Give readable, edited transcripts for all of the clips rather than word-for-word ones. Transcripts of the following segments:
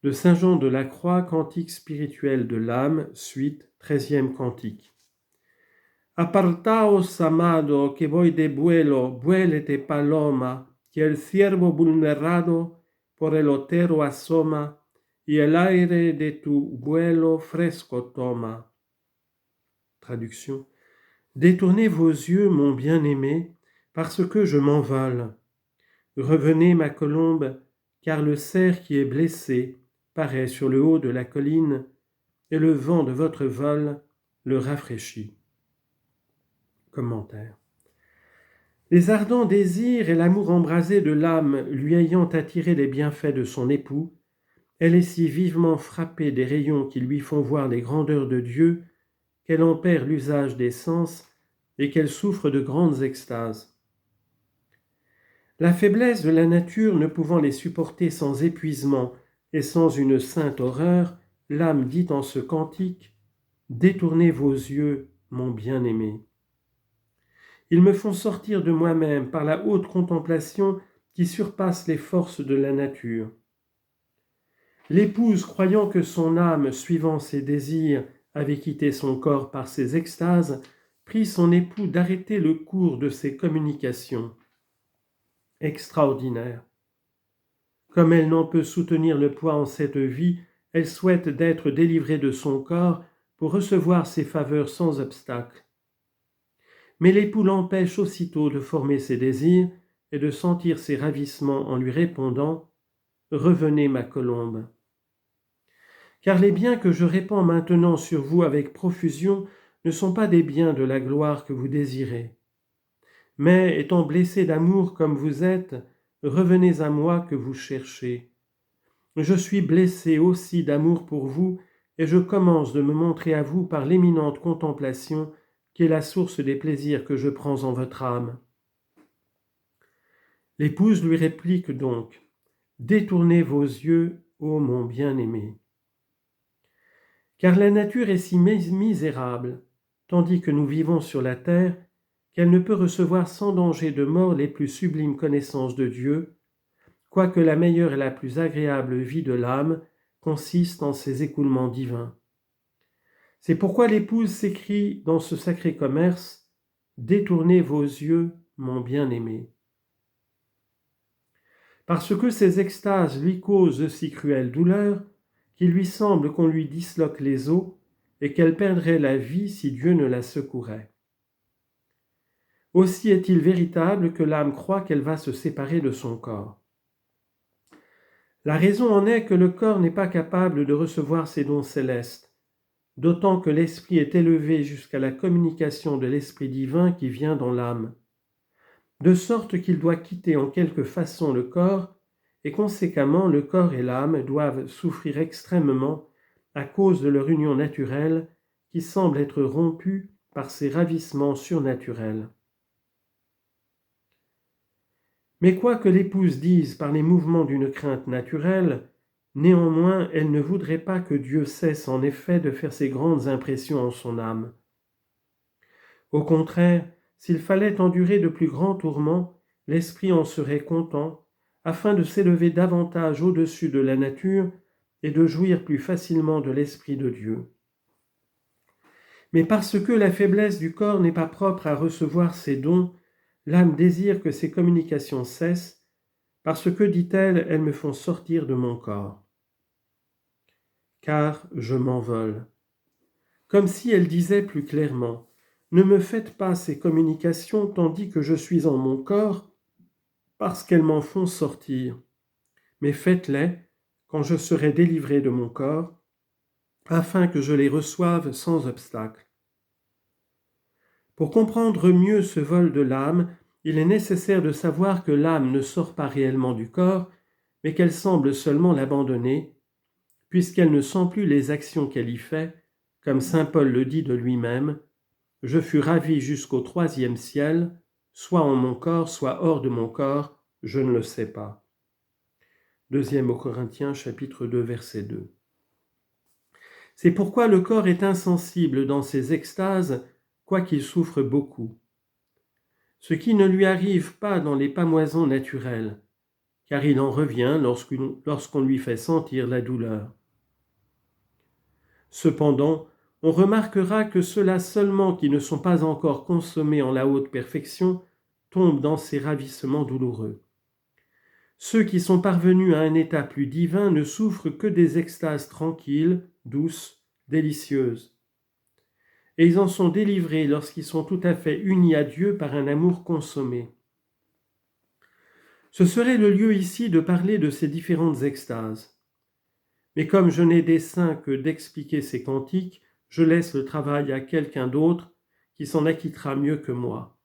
de Saint Jean de la Croix, cantique spirituel de l'âme, suite, 13e cantique. Apartaos, amado, que voy de vuelo, vuélete paloma, que el ciervo vulnerado por el otero asoma, y el aire de tu vuelo fresco toma. Traduction. Détournez vos yeux, mon bien-aimé, parce que je m'envole. Revenez, ma colombe, car le cerf qui est blessé paraît sur le haut de la colline, et le vent de votre vol le rafraîchit. Commentaire. Les ardents désirs et l'amour embrasé de l'âme lui ayant attiré les bienfaits de son époux, elle est si vivement frappée des rayons qui lui font voir les grandeurs de Dieu qu'elle en perd l'usage des sens et qu'elle souffre de grandes extases. La faiblesse de la nature ne pouvant les supporter sans épuisement et sans une sainte horreur, l'âme dit en ce cantique « Détournez vos yeux, mon bien-aimé ». Ils me font sortir de moi-même par la haute contemplation qui surpasse les forces de la nature. L'épouse, croyant que son âme, suivant ses désirs, avait quitté son corps par ses extases, prie son époux d'arrêter le cours de ses communications. Extraordinaire. Comme elle n'en peut soutenir le poids en cette vie, elle souhaite d'être délivrée de son corps pour recevoir ses faveurs sans obstacle. Mais l'époux l'empêche aussitôt de former ses désirs et de sentir ses ravissements en lui répondant « Revenez, ma colombe ». Car les biens que je répands maintenant sur vous avec profusion ne sont pas des biens de la gloire que vous désirez. Mais, étant blessés d'amour comme vous êtes, revenez à moi que vous cherchez. Je suis blessé aussi d'amour pour vous, et je commence de me montrer à vous par l'éminente contemplation qui est la source des plaisirs que je prends en votre âme. L'épouse lui réplique donc « Détournez vos yeux, ô mon bien-aimé ». Car la nature est si misérable, tandis que nous vivons sur la terre, qu'elle ne peut recevoir sans danger de mort les plus sublimes connaissances de Dieu, quoique la meilleure et la plus agréable vie de l'âme consiste en ses écoulements divins. C'est pourquoi l'épouse s'écrie dans ce sacré commerce « Détournez vos yeux, mon bien-aimé ». Parce que ces extases lui causent de si cruelles douleurs, qu'il lui semble qu'on lui disloque les os et qu'elle perdrait la vie si Dieu ne la secourait. Aussi est-il véritable que l'âme croit qu'elle va se séparer de son corps. La raison en est que le corps n'est pas capable de recevoir ces dons célestes, d'autant que l'esprit est élevé jusqu'à la communication de l'Esprit divin qui vient dans l'âme, de sorte qu'il doit quitter en quelque façon le corps, et conséquemment le corps et l'âme doivent souffrir extrêmement à cause de leur union naturelle qui semble être rompue par ces ravissements surnaturels. Mais quoi que l'épouse dise par les mouvements d'une crainte naturelle, néanmoins elle ne voudrait pas que Dieu cesse en effet de faire ces grandes impressions en son âme. Au contraire, s'il fallait endurer de plus grands tourments, l'esprit en serait content, afin de s'élever davantage au-dessus de la nature et de jouir plus facilement de l'Esprit de Dieu. Mais parce que la faiblesse du corps n'est pas propre à recevoir ces dons, l'âme désire que ces communications cessent, parce que, dit-elle, elles me font sortir de mon corps. Car je m'envole. Comme si elle disait plus clairement, ne me faites pas ces communications tandis que je suis en mon corps, parce qu'elles m'en font sortir, mais faites-les quand je serai délivré de mon corps, afin que je les reçoive sans obstacle. Pour comprendre mieux ce vol de l'âme, il est nécessaire de savoir que l'âme ne sort pas réellement du corps, mais qu'elle semble seulement l'abandonner, puisqu'elle ne sent plus les actions qu'elle y fait, comme saint Paul le dit de lui-même, « Je fus ravi jusqu'au 3e ciel, soit en mon corps, soit hors de mon corps, je ne le sais pas. » 2 aux Corinthiens, chapitre 2, verset 2. C'est pourquoi le corps est insensible dans ses extases, quoiqu'il souffre beaucoup. Ce qui ne lui arrive pas dans les pâmoisons naturelles, car il en revient lorsqu'on lui fait sentir la douleur. Cependant, on remarquera que ceux-là seulement qui ne sont pas encore consommés en la haute perfection tombent dans ces ravissements douloureux. Ceux qui sont parvenus à un état plus divin ne souffrent que des extases tranquilles, douces, délicieuses. Et ils en sont délivrés lorsqu'ils sont tout à fait unis à Dieu par un amour consommé. Ce serait le lieu ici de parler de ces différentes extases. Mais comme je n'ai dessein que d'expliquer ces cantiques, je laisse le travail à quelqu'un d'autre qui s'en acquittera mieux que moi.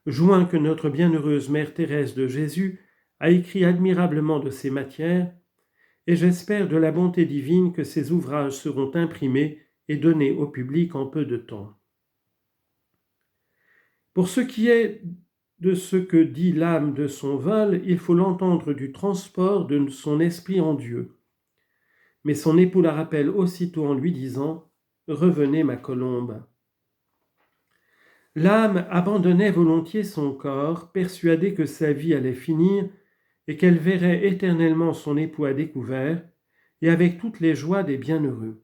Joint que notre bienheureuse Mère Thérèse de Jésus a écrit admirablement de ces matières, et j'espère de la bonté divine que ces ouvrages seront imprimés et donnés au public en peu de temps. Pour ce qui est de ce que dit l'âme de son vol, il faut l'entendre du transport de son esprit en Dieu. Mais son époux la rappelle aussitôt en lui disant « Revenez, ma colombe ». L'âme abandonnait volontiers son corps, persuadée que sa vie allait finir et qu'elle verrait éternellement son époux à découvert et avec toutes les joies des bienheureux.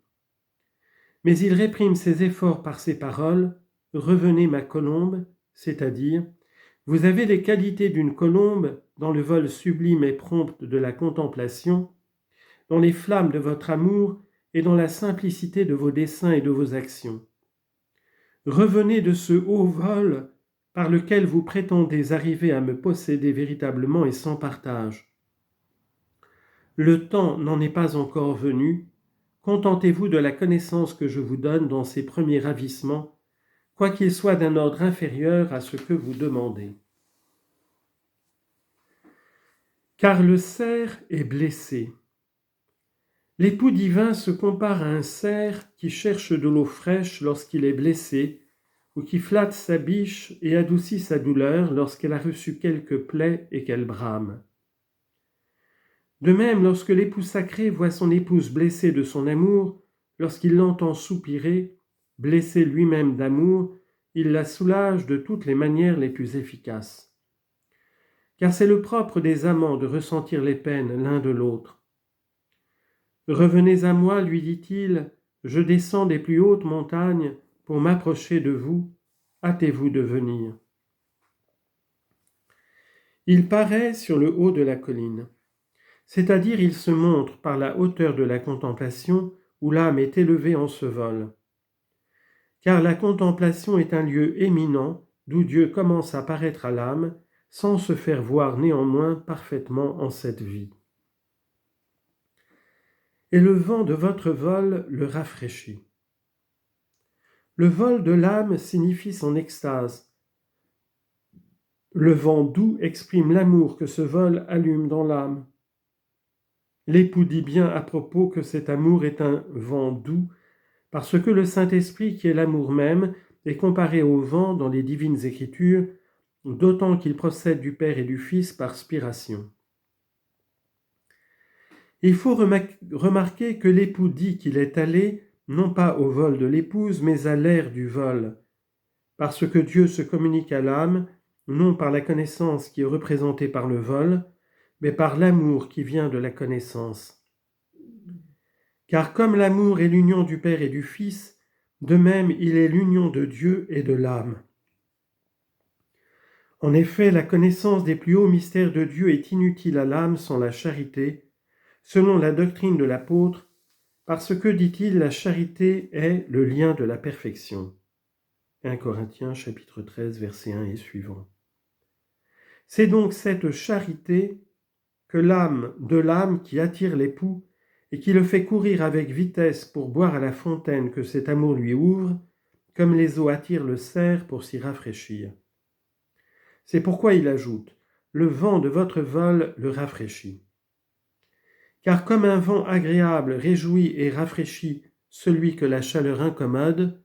Mais il réprime ses efforts par ces paroles « Revenez, ma colombe », c'est-à-dire « Vous avez les qualités d'une colombe dans le vol sublime et prompt de la contemplation, dans les flammes de votre amour et dans la simplicité de vos desseins et de vos actions. Revenez de ce haut vol par lequel vous prétendez arriver à me posséder véritablement et sans partage. Le temps n'en est pas encore venu, contentez-vous de la connaissance que je vous donne dans ces premiers ravissements, quoiqu'ils soient d'un ordre inférieur à ce que vous demandez. Car le cerf est blessé. L'époux divin se compare à un cerf qui cherche de l'eau fraîche lorsqu'il est blessé, ou qui flatte sa biche et adoucit sa douleur lorsqu'elle a reçu quelque plaie et qu'elle brame. De même, lorsque l'époux sacré voit son épouse blessée de son amour, lorsqu'il l'entend soupirer, blessé lui-même d'amour, il la soulage de toutes les manières les plus efficaces. Car c'est le propre des amants de ressentir les peines l'un de l'autre. Revenez à moi, lui dit-il, je descends des plus hautes montagnes pour m'approcher de vous, hâtez-vous de venir. Il paraît sur le haut de la colline, c'est-à-dire il se montre par la hauteur de la contemplation où l'âme est élevée en ce vol. Car la contemplation est un lieu éminent d'où Dieu commence à paraître à l'âme sans se faire voir néanmoins parfaitement en cette vie. Et le vent de votre vol le rafraîchit. Le vol de l'âme signifie son extase. Le vent doux exprime l'amour que ce vol allume dans l'âme. L'époux dit bien à propos que cet amour est un vent doux, parce que le Saint-Esprit, qui est l'amour même, est comparé au vent dans les divines Écritures, d'autant qu'il procède du Père et du Fils par spiration. Il faut remarquer que l'époux dit qu'il est allé, non pas au vol de l'épouse, mais à l'air du vol, parce que Dieu se communique à l'âme, non par la connaissance qui est représentée par le vol, mais par l'amour qui vient de la connaissance. Car comme l'amour est l'union du Père et du Fils, de même il est l'union de Dieu et de l'âme. En effet, la connaissance des plus hauts mystères de Dieu est inutile à l'âme sans la charité, selon la doctrine de l'apôtre, parce que, dit-il, la charité est le lien de la perfection. 1 Corinthiens chapitre 13, verset 1 et suivant. C'est donc cette charité que de l'âme qui attire l'époux et qui le fait courir avec vitesse pour boire à la fontaine que cet amour lui ouvre, comme les eaux attirent le cerf pour s'y rafraîchir. C'est pourquoi il ajoute « Le vent de votre vol le rafraîchit ». Car comme un vent agréable réjouit et rafraîchit celui que la chaleur incommode,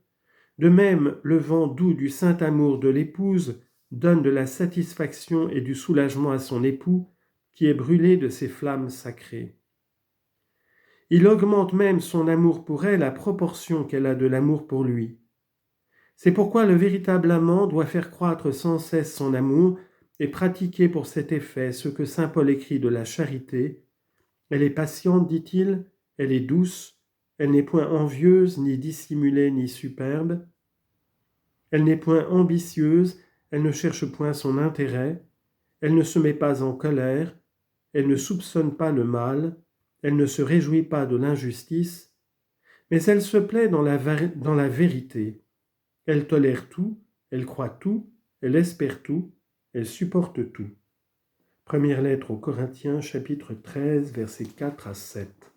de même le vent doux du saint amour de l'épouse donne de la satisfaction et du soulagement à son époux qui est brûlé de ses flammes sacrées. Il augmente même son amour pour elle à proportion qu'elle a de l'amour pour lui. C'est pourquoi le véritable amant doit faire croître sans cesse son amour et pratiquer pour cet effet ce que saint Paul écrit de la charité. Elle est patiente, dit-il, elle est douce, elle n'est point envieuse, ni dissimulée, ni superbe. Elle n'est point ambitieuse, elle ne cherche point son intérêt, elle ne se met pas en colère, elle ne soupçonne pas le mal, elle ne se réjouit pas de l'injustice, mais elle se plaît dans la vérité. Elle tolère tout, elle croit tout, elle espère tout, elle supporte tout. Première lettre aux Corinthiens, chapitre 13, versets 4 à 7.